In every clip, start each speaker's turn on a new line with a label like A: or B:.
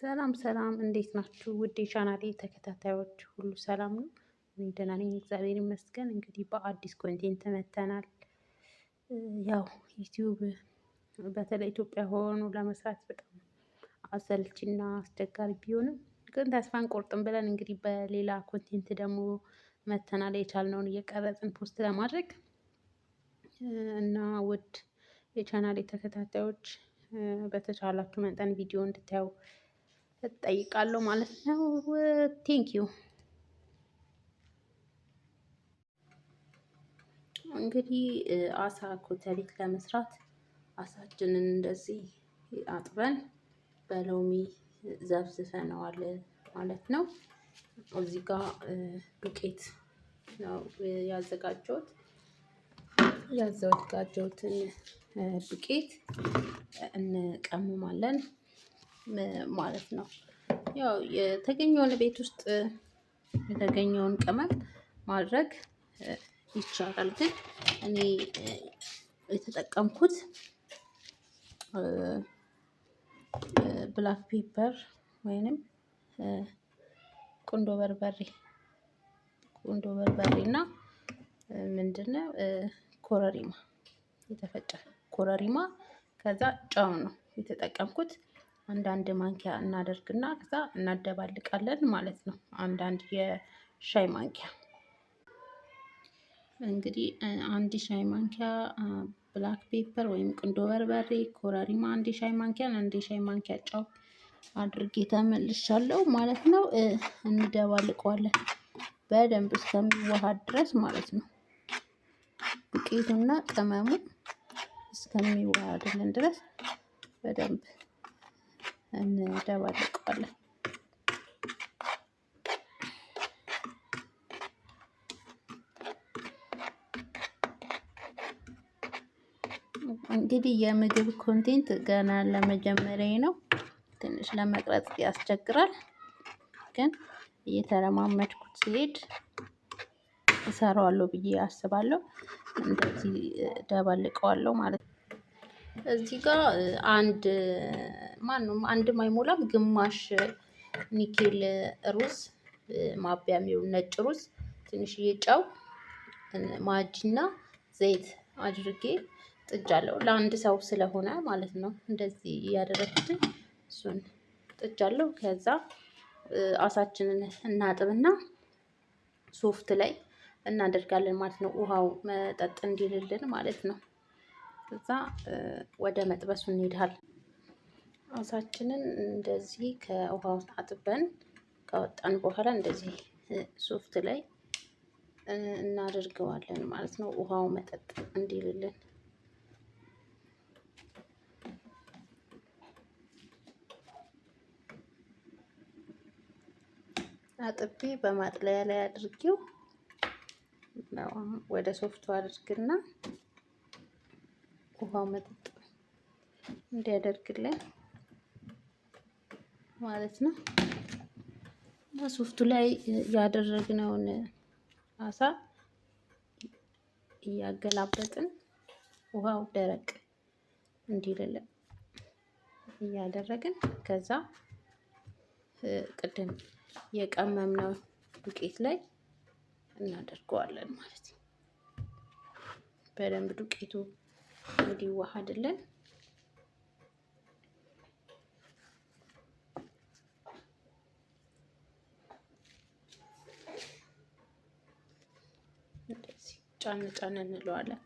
A: ሰላም ሰላም እንዴት ናችሁ? ውድ የቻናሌ ተከታታዮች ሁሉ ሰላም ነው? እኔ ደህና ነኝ፣ እግዚአብሔር ይመስገን። እንግዲህ በአዲስ ኮንቴንት መጥተናል። ያው ዩቲዩብ በተለይ ኢትዮጵያ ሆኖ ለመስራት በጣም አሰልቺና አስቸጋሪ ቢሆንም ግን ተስፋ አንቆርጥም ብለን እንግዲህ በሌላ ኮንቴንት ደግሞ መጥተናል። የቻልነውን እየቀረጽን ፖስት ለማድረግ እና ውድ የቻናሌ ተከታታዮች በተቻላችሁ መጠን ቪዲዮ እንድታዩ እጠይቃለሁ ማለት ነው። ቴንኪዩ። እንግዲህ አሳ ኮተሪት ለመስራት አሳችንን እንደዚህ አጥበን በሎሚ ዘፍዝፈነዋል ማለት ነው። እዚህ ጋር ዱቄት ነው ያዘጋጀሁትን ዱቄት እንቀምማለን ማለት ነው። ያው የተገኘውን ቤት ውስጥ የተገኘውን ቅመም ማድረግ ይቻላል። ግን እኔ የተጠቀምኩት ብላክ ፔፐር ወይንም ቁንዶ በርበሬ እና ምንድነው ኮረሪማ፣ የተፈጨ ኮረሪማ ከዛ ጨው ነው የተጠቀምኩት። አንዳንድ ማንኪያ እናደርግና ከዛ እናደባልቃለን ማለት ነው። አንዳንድ የሻይ ማንኪያ እንግዲህ አንድ ሻይ ማንኪያ ብላክ ፔፐር ወይም ቁንዶ በርበሬ፣ ኮረሪማ አንድ ሻይ ማንኪያ፣ አንድ ሻይ ማንኪያ ጨው አድርጌ ተመልሻለሁ ማለት ነው። እንደባልቀዋለን በደንብ እስከሚዋሃድ ድረስ ማለት ነው። ዱቄቱና ቅመሙ እስከሚዋሃድልን ድረስ በደንብ እንደባልቀዋለን። እንግዲህ የምግብ ኮንቴንት ገና ለመጀመሪያዬ ነው። ትንሽ ለመቅረጽ ያስቸግራል፣ ግን እየተለማመድኩት ሲሄድ እሰራዋለሁ ብዬ አስባለሁ። እንደዚህ ደባልቀዋለሁ ማለት ነው። እዚህ ጋር አንድም አይሞላም ግማሽ ኒኬል ሩዝ ማቢያ የሚሆን ነጭ ሩዝ፣ ትንሽዬ ጨው፣ ማጂና ዘይት አድርጌ ጥጃለሁ። ለአንድ ሰው ስለሆነ ማለት ነው። እንደዚህ እያደረኩት እሱን ጥጃለሁ። ከዛ አሳችንን እናጥብና ሶፍት ላይ እናደርጋለን ማለት ነው። ውሃው መጠጥ እንዲልልን ማለት ነው። ከዛ ወደ መጥበሱ እንሄዳለን። አሳችንን እንደዚህ ከውሃው አጥበን ካወጣን በኋላ እንደዚህ ሶፍት ላይ እናደርገዋለን ማለት ነው። ውሃው መጠጥ እንዲልልን አጥቤ በማጥለያ ላይ አድርጌው ወደ ሶፍቱ አድርግና ውሃው መጠጥ እንዲያደርግልን ማለት ነው። በሶፍቱ ላይ ያደረግነውን አሳ እያገላበጥን ውሃው ደረቅ እንዲልልን እያደረግን ከዛ ቅድም የቀመምነው ዱቄት ላይ እናደርገዋለን ማለት ነው። በደንብ ዱቄቱ እንዲዋሃድልን እንደዚህ ጫን ጫን እንለዋለን።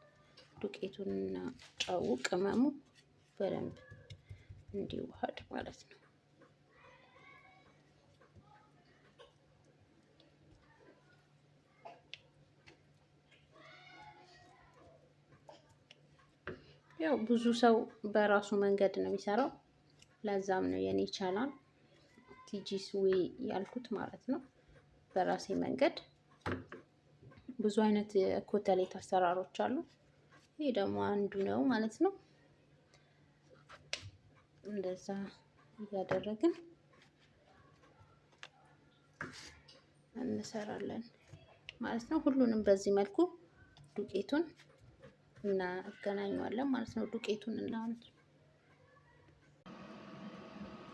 A: ዱቄቱንና ጨው ቅመሙ በደንብ እንዲዋሃድ ማለት ነው። ያው ብዙ ሰው በራሱ መንገድ ነው የሚሰራው። ለዛም ነው የኔ ቻናል ቲጂስ ዌይ ያልኩት ማለት ነው። በራሴ መንገድ ብዙ አይነት የኮተሌት አሰራሮች አሉ። ይሄ ደግሞ አንዱ ነው ማለት ነው። እንደዛ እያደረግን እንሰራለን ማለት ነው። ሁሉንም በዚህ መልኩ ዱቄቱን እናገናኘዋለን ማለት ነው። ዱቄቱን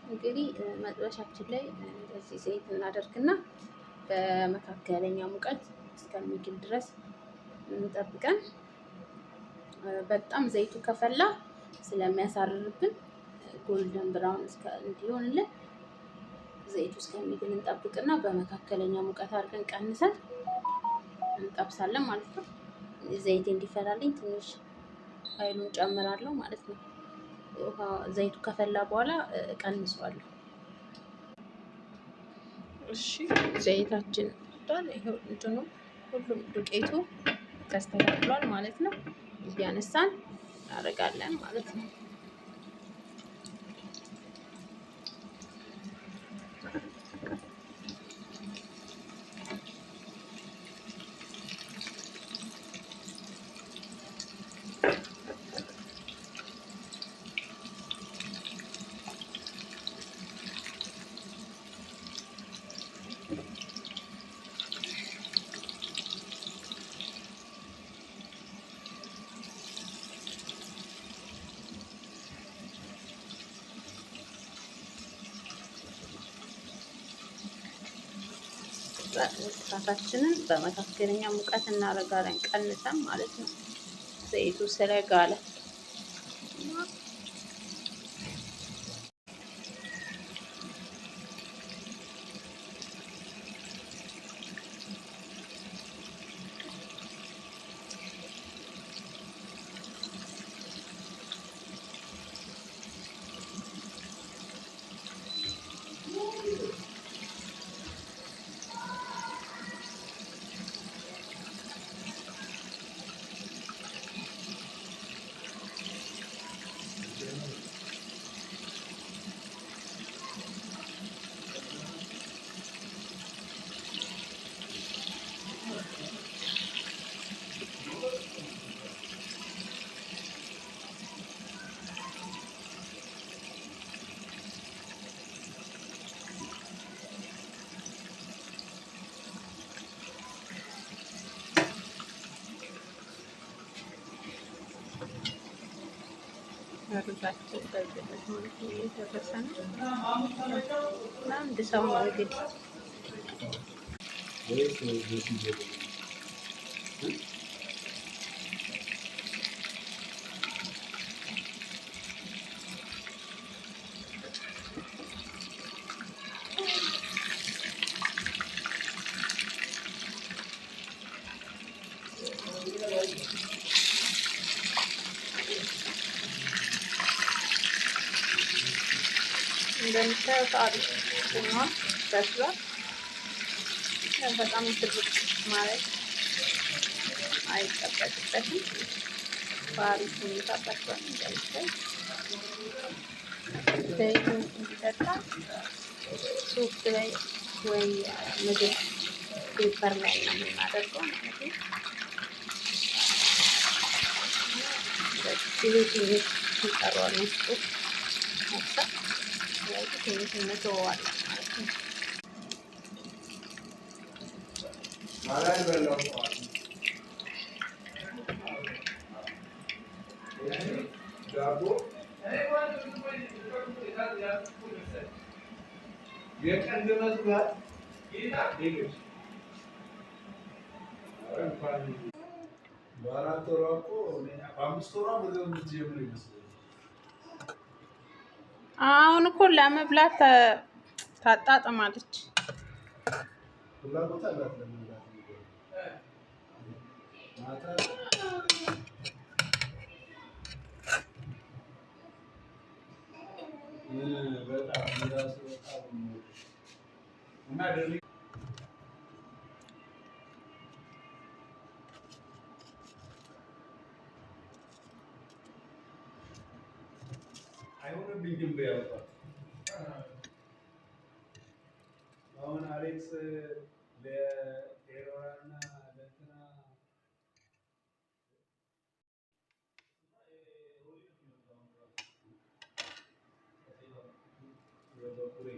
A: እንግዲህ መጥበሻችን ላይ እንደዚህ ዘይት እናደርግና በመካከለኛ ሙቀት እስከሚግል ድረስ እንጠብቀን። በጣም ዘይቱ ከፈላ ስለሚያሳርርብን ጎልደን ብራውን እንዲሆንልን ዘይቱ እስከሚግል እንጠብቅና በመካከለኛ ሙቀት አድርገን ቀንሰን እንጠብሳለን ማለት ነው። ዘይቴ እንዲፈላልኝ ትንሽ ኃይሉን ጨምራለሁ ማለት ነው። ዘይቱ ከፈላ በኋላ ቀንሰዋለሁ። እሺ ዘይታችን ይሄው እንትኑ ሁሉም ዱቄቱ ተስተካክሏል ማለት ነው። እያነሳን እናደርጋለን ማለት ነው። እሳታችንን በመካከለኛ ሙቀት እናደርጋለን ቀንሰን ማለት ነው። ዘይቱ ስለጋለ ሩዛችን በዚህ መልኩ እየደረሰ ነው። አንድ ሰው ነው እንግዲህ እንደምታዩት አሪፍ ሆኗል፣ በስሏል። በጣም ትልቅ ማለት አይጠበቅበትም። በአሪፍ ሁኔታ በስሏል። እንደምታዩት ዘይቱን እንዲጠጣ ሶፍት ላይ ወይ ምግብ ፔፐር ላይ ነው የምናደርገው ማለት ነው። ትንሽ ይቀረዋል ውስጡ መብሰል። ስለዚህ ትንሽ እንተወዋለን ማለት ነው።
B: በአራት ወሯ እኮ በአምስት ወሯ ምግብ የምትጀምር ይመስለኛል።
A: አሁን እኮ ለመብላት ታጣጥማለች።
B: ፍላጎት አላት ለመብላት ማታ በጣም ራሱ በጣም እና ደሪ አይሆንብኝም በያውቃ አሁን አሌክስ ለኤሮራና ለእንትና በኩሬ